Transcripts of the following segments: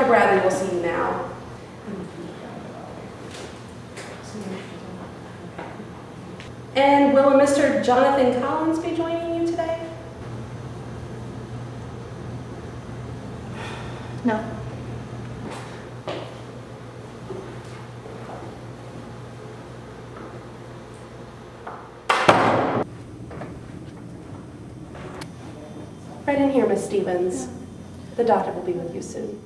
Dr. Bradley will see you now. And will a Mr. Jonathan Collins be joining you today? No. Right in here, Miss Stevens. The doctor will be with you soon.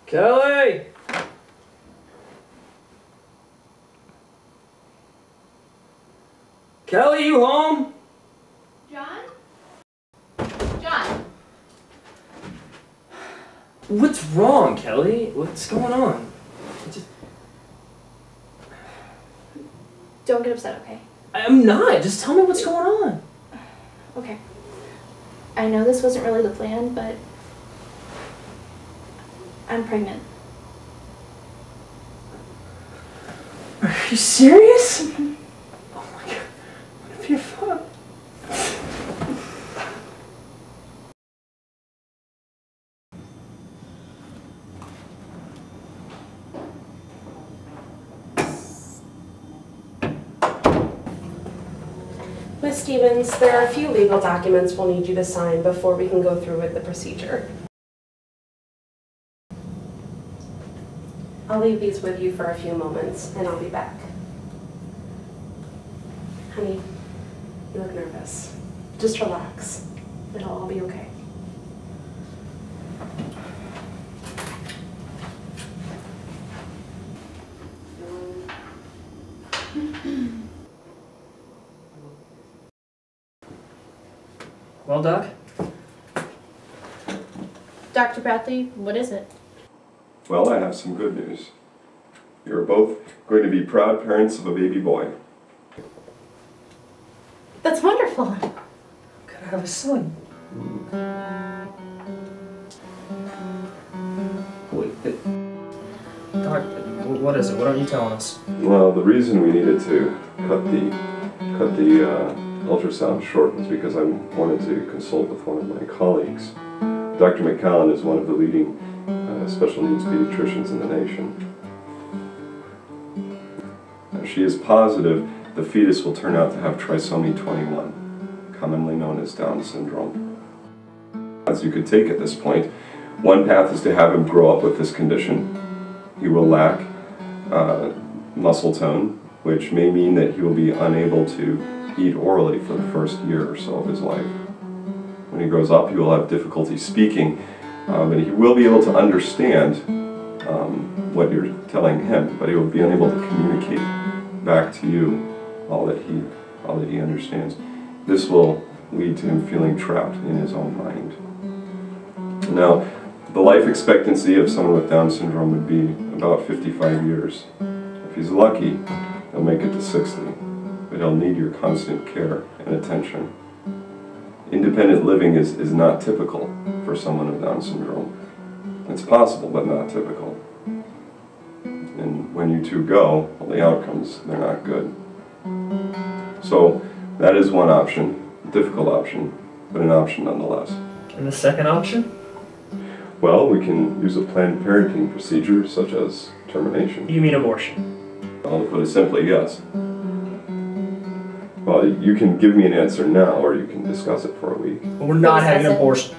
Kelly! Kelly, you home? John? John? What's wrong, Kelly? What's going on? Don't get upset, okay? I'm not. Just tell me what's going on. Okay. I know this wasn't really the plan, but I'm pregnant. Are you serious? Oh my god. What if you're fucked? Miss Stevens, there are a few legal documents we'll need you to sign before we can go through with the procedure. I'll leave these with you for a few moments, and I'll be back. Honey, you look nervous. Just relax. It'll all be okay. Well, Doc? Dr. Bradley, what is it? Well, I have some good news. You're both going to be proud parents of a baby boy. That's wonderful. Could I have a son? Wait, Doc, what is it? What aren't you telling us? Well, the reason we needed to cut the ultrasound short was because I wanted to consult with one of my colleagues. Dr. McCallan is one of the leading special needs pediatricians in the nation. She is positive the fetus will turn out to have trisomy 21, commonly known as Down syndrome. As you could take at this point, one path is to have him grow up with this condition. He will lack muscle tone, which may mean that he will be unable to eat orally for the first year or so of his life. When he grows up, he will have difficulty speaking, but he will be able to understand what you're telling him, but he will be unable to communicate back to you all that he understands. This will lead to him feeling trapped in his own mind. Now, the life expectancy of someone with Down syndrome would be about 55 years. If he's lucky, he'll make it to 60, but he'll need your constant care and attention. Independent living is not typical for someone with Down syndrome. It's possible, but not typical. And when you two go, well, the outcomes, they're not good. So that is one option, a difficult option, but an option nonetheless. And the second option? Well, we can use a planned parenting procedure such as termination. You mean abortion? Well, to put it simply, yes. Well, you can give me an answer now, or you can discuss it for a week. Well, we're not having an abortion.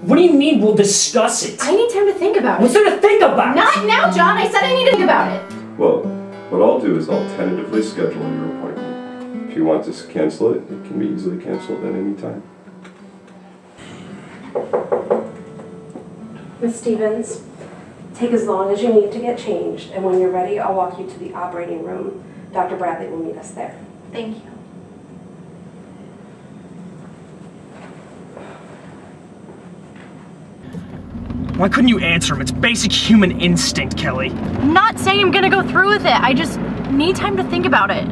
What do you mean we'll discuss it? I need time to think about it. What's there to think about? Not now, John. I said I need to think about it. Well, what I'll do is I'll tentatively schedule your appointment. If you want to cancel it, it can be easily canceled at any time. Miss Stevens, take as long as you need to get changed, and when you're ready, I'll walk you to the operating room. Dr. Bradley will meet us there. Thank you. Why couldn't you answer him? It's basic human instinct, Kelly. I'm not saying I'm gonna go through with it. I just need time to think about it.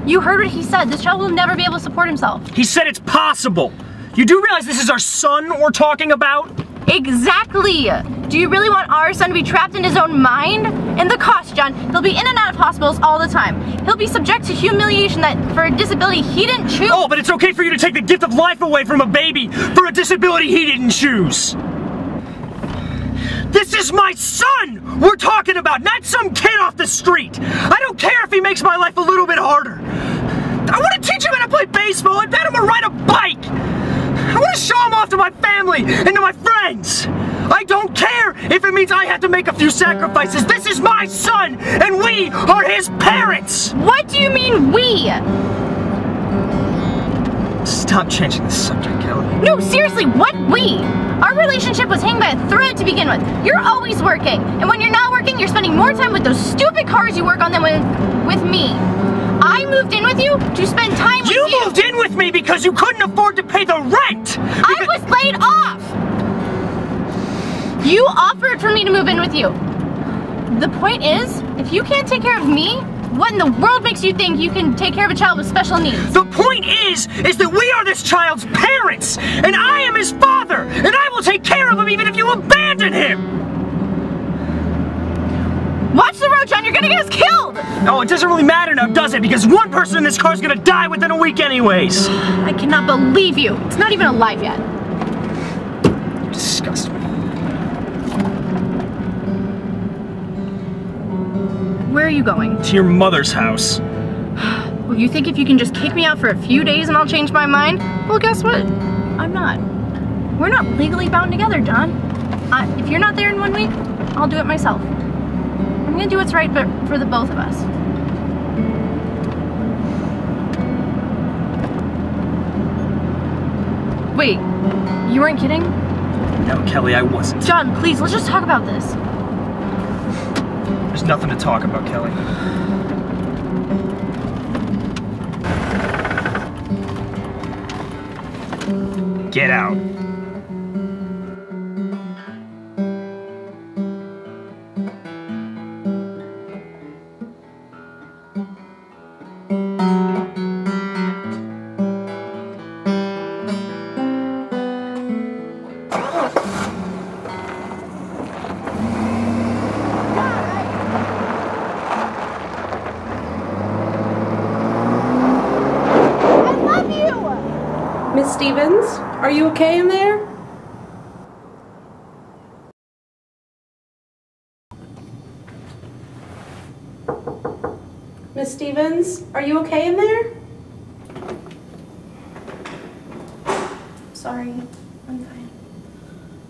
You heard what he said. This child will never be able to support himself. He said it's possible. You do realize this is our son we're talking about? Exactly. Do you really want our son to be trapped in his own mind? And the cost, John. He'll be in and out of hospitals all the time. He'll be subject to humiliation that for a disability he didn't choose. Oh, but it's okay for you to take the gift of life away from a baby for a disability he didn't choose. This is my son we're talking about, not some kid off the street. I don't care if he makes my life a little bit harder. I want to teach him how to play baseball and teach him to ride a bike. I want to show him off to my family and to my friends. I don't care if it means I have to make a few sacrifices. This is my son, and we are his parents. What do you mean, we? Stop changing the subject, Kelly. No, seriously, what we? Our relationship was hanging by a thread to begin with. You're always working, and when you're not working, you're spending more time with those stupid cars you work on than with me. I moved in with you to spend time with you. You moved in with me because you couldn't afford to pay the rent. I was laid off. You offered for me to move in with you. The point is, if you can't take care of me, what in the world makes you think you can take care of a child with special needs? The point is that we are this child's parents, and I am his father, and I will take care of him even if you abandon him. Watch the road, John, you're gonna get us killed! Oh, it doesn't really matter now, does it? Because one person in this car is gonna die within a week anyways. I cannot believe you. It's not even alive yet. You disgust me. Where are you going? To your mother's house. Well, you think if you can just kick me out for a few days and I'll change my mind? Well, guess what? I'm not. We're not legally bound together, John. If you're not there in 1 week, I'll do it myself. I'm gonna do what's right but for the both of us. Wait, you weren't kidding? No, Kelly, I wasn't. John, please, let's just talk about this. There's nothing to talk about, Kelly. Get out. Miss Stevens, are you okay in there? Miss Stevens, are you okay in there? Sorry, I'm fine.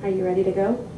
Are you ready to go?